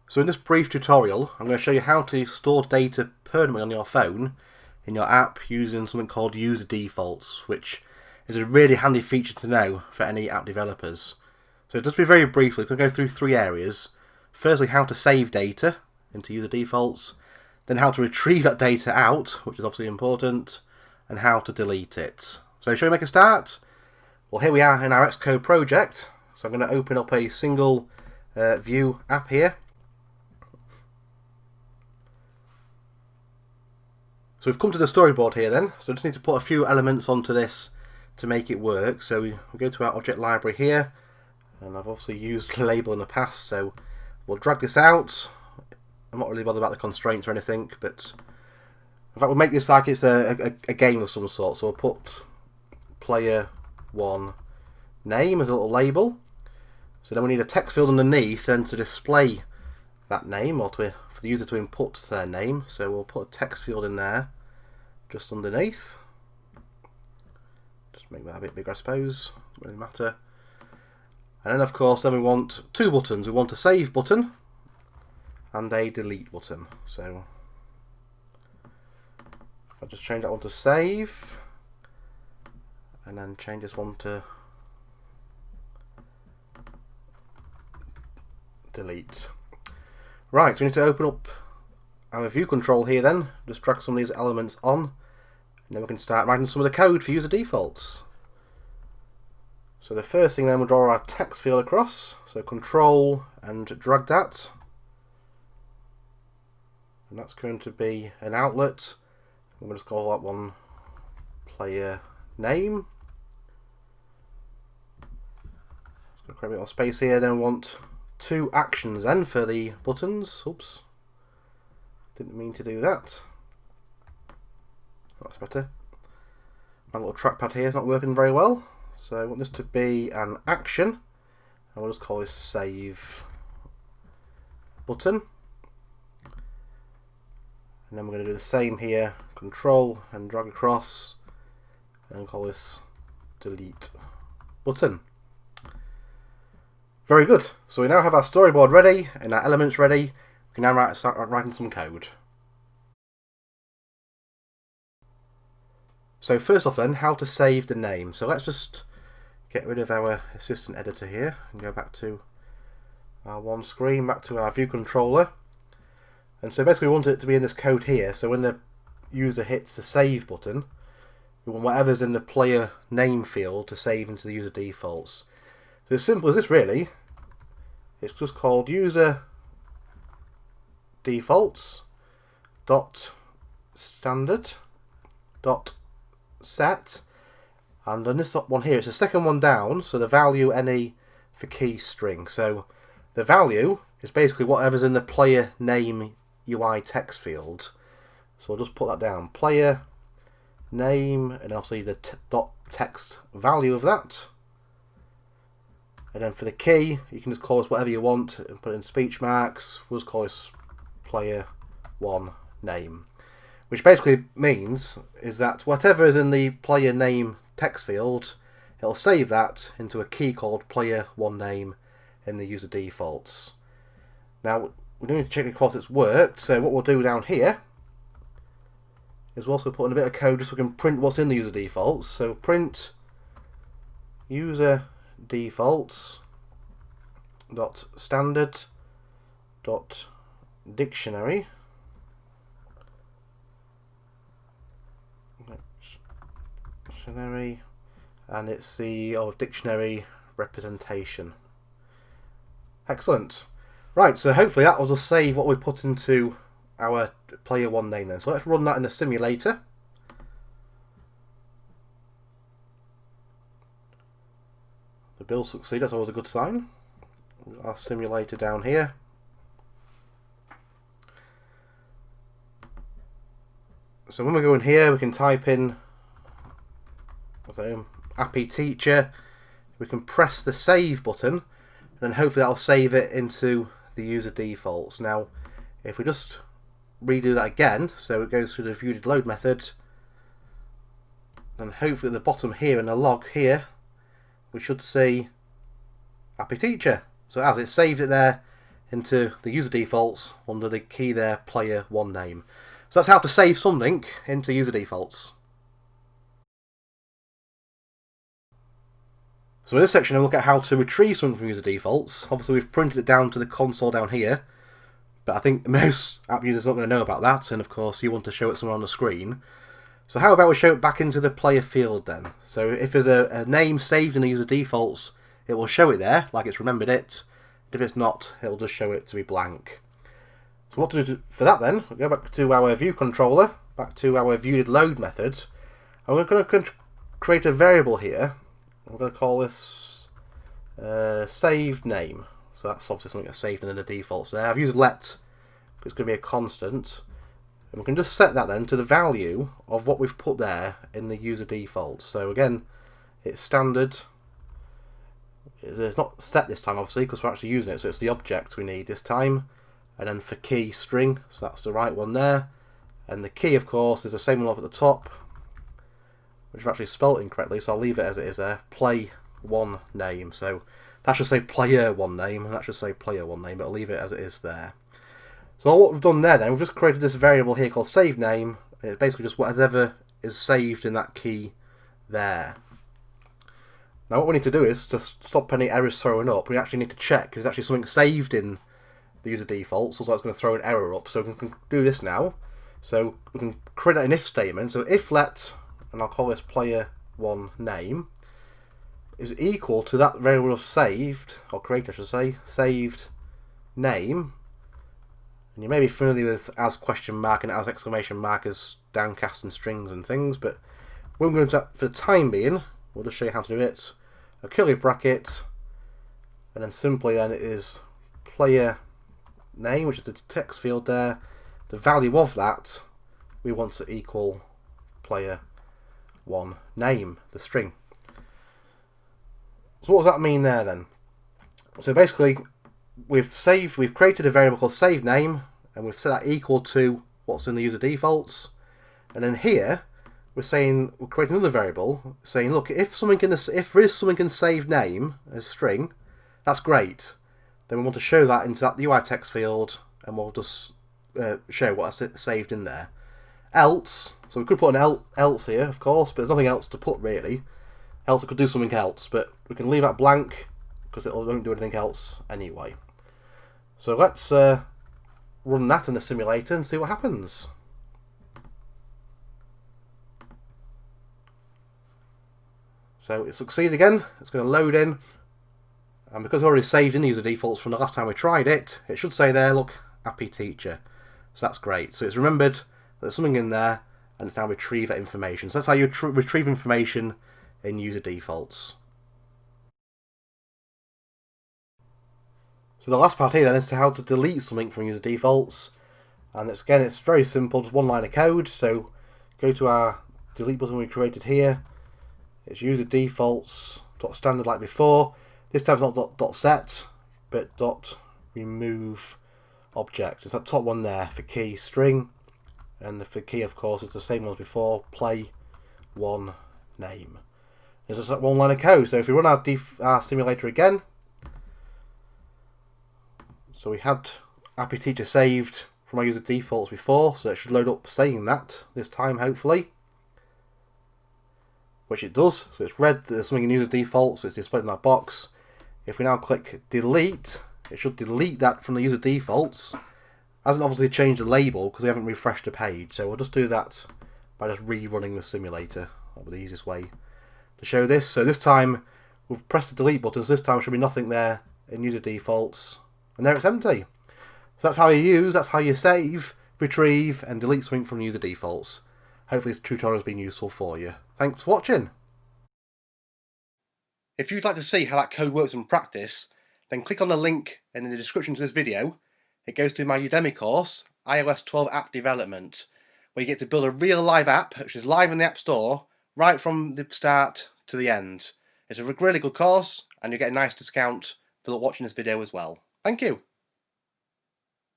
So in this brief tutorial, I'm going to show you how to store data permanently on your phone in your app using something called user defaults, which is a really handy feature to know for any app developers. So just be very briefly, we're going to go through three areas. Firstly, how to save data into user defaults, then how to retrieve that data out, which is obviously important, and how to delete it. So shall we make a start? Well, here we are in our Xcode project. So I'm going to open up a single view app here. So we've come to the storyboard here then, so I just need to put a few elements onto this to make it work. So we go to our object library here, and I've obviously used label in the past, so we'll drag this out. I'm not really bothered about the constraints or anything, but in fact we'll make this like it's a game of some sort. So we'll put player 1 name as a little label. So then we need a text field underneath then to display that name, or for the user to input their name. So we'll put a text field in there just underneath. Just make that a bit bigger, I suppose. Doesn't really matter. And then of course then we want two buttons. We want a save button and a delete button. So if I just change that one to save and then change this one to delete. Right, so we need to open up our view control here then, just drag some of these elements on, and then we can start writing some of the code for user defaults. So the first thing then, we'll draw our text field across, so control and drag that, and that's going to be an outlet. I'm going to just call that one player name. Just going to create a bit more space here, then we want two actions then for the buttons. Oops, didn't mean to do that. That's better. My little trackpad here is not working very well, so I want this to be an action, and we'll just call this save button. And then we're going to do the same here, control and drag across, and call this delete button. Very good. So we now have our storyboard ready and our elements ready. We can now start writing some code. So first off then, how to save the name. So let's just get rid of our assistant editor here and go back to our one screen, back to our view controller. And so basically we want it to be in this code here. So when the user hits the save button, we want whatever's in the player name field to save into the user defaults. So as simple as this really. It's just called user defaults dot standard dot set, and on this one here it's the second one down, so the value any for key string. So the value is basically whatever's in the player name UI text field. So I'll just put that down, player name, and obviously the dot text value of that. And then for the key, you can just call this whatever you want and put it in speech marks. We'll just call this player 1 name, which basically means is that whatever is in the player name text field, it'll save that into a key called player 1 name in the user defaults. Now we need to check of course it's worked, so what we'll do down here is we'll also put in a bit of code just so we can print what's in the user defaults. So print user defaults dot standard dot dictionary and it's the dictionary representation. Excellent. Right, so hopefully that will just save what we put into our player 1 name then. So let's run that in the simulator. The build succeed, that's always a good sign. We've got our simulator down here. So when we go in here, we can type in Appy teacher. We can press the save button, and then hopefully that'll save it into the user defaults. Now, if we just redo that again, so it goes through the viewDidLoad method, then hopefully at the bottom here in the log here, we should see Appy teacher. So as it saved it there into the user defaults under the key there, player one name. So that's how to save something into user defaults. So in this section we'll look at how to retrieve something from user defaults. Obviously we've printed it down to the console down here, but I think most app users are not going to know about that, and of course you want to show it somewhere on the screen. So how about we show it back into the player field then? So if there's a name saved in the user defaults, it will show it there, like it's remembered it. If it's not, it'll just show it to be blank. So what to do for that then? We'll go back to our view controller, back to our viewDidLoad method, and we're going to create a variable here. We're going to call this saved name. So that's obviously something that's saved in the defaults there. I've used let, because it's going to be a constant. And we can just set that then to the value of what we've put there in the user defaults. So again, it's standard. It's not set this time obviously because we're actually using it, so it's the object we need this time. And then for key string, so that's the right one there. And the key of course is the same one up at the top, which I've actually spelt incorrectly, so I'll leave it as it is there. Play one name. So that should say player one name, and that should say player one name, but I'll leave it as it is there. So what we've done there then, we've just created this variable here called save name, and it's basically just whatever is saved in that key there. Now what we need to do is to stop any errors throwing up, we actually need to check if there's actually something saved in the user defaults, so it's going to throw an error up. So we can do this now. So we can create an if statement. So if let, and I'll call this player one name, is equal to that variable of saved, or created I should say, saved name. And you may be familiar with as question mark and as exclamation mark as downcast and strings and things, but we're going to, for the time being, we'll just show you how to do it. A curly bracket, and then simply then it is player name, which is the text field there. The value of that we want to equal player one name, the string. So what does that mean there then? So basically we've created a variable called save name, and we've set that equal to what's in the user defaults. And then here we're creating another variable saying, look, if there is something in save name as string, that's great. Then we want to show that into that UI text field, and we'll just show what's saved in there. Else, so we could put an else here, of course, but there's nothing else to put really. Else it could do something else, but we can leave that blank because it won't do anything else anyway. So let's run that in the simulator and see what happens. So it succeeded again, it's going to load in, and because it's already saved in the user defaults from the last time we tried it, it should say there, look, Appy teacher. So that's great. So it's remembered that there's something in there, and it's now retrieve that information. So that's how you retrieve information in user defaults. So the last part here then is how to delete something from user defaults, and it's very simple, just one line of code. So go to our delete button we created here. It's user defaults .standard like before. This time it's not .set, but .remove object. It's that top one there for key string, and for key of course it's the same one as before, play one name. There's just that one line of code. So if we run our simulator again, so we had Appy teacher saved from our user defaults before, so it should load up saying that this time hopefully. Which it does, so it's read there's something in user defaults, so it's displayed in that box. If we now click delete, it should delete that from the user defaults. Hasn't obviously changed the label because we haven't refreshed the page, so we'll just do that by just rerunning the simulator. That'll be the easiest way to show this. So this time we've pressed the delete button, so this time there should be nothing there in user defaults, and there it's empty. So that's how you save, retrieve and delete something from user defaults. Hopefully this tutorial has been useful for you. Thanks for watching. If you'd like to see how that code works in practice, then click on the link in the description to this video. It goes to my Udemy course, iOS 12 App Development, where you get to build a real live app, which is live in the App Store, right from the start to the end. It's a really good course, and you get a nice discount for watching this video as well. Thank you.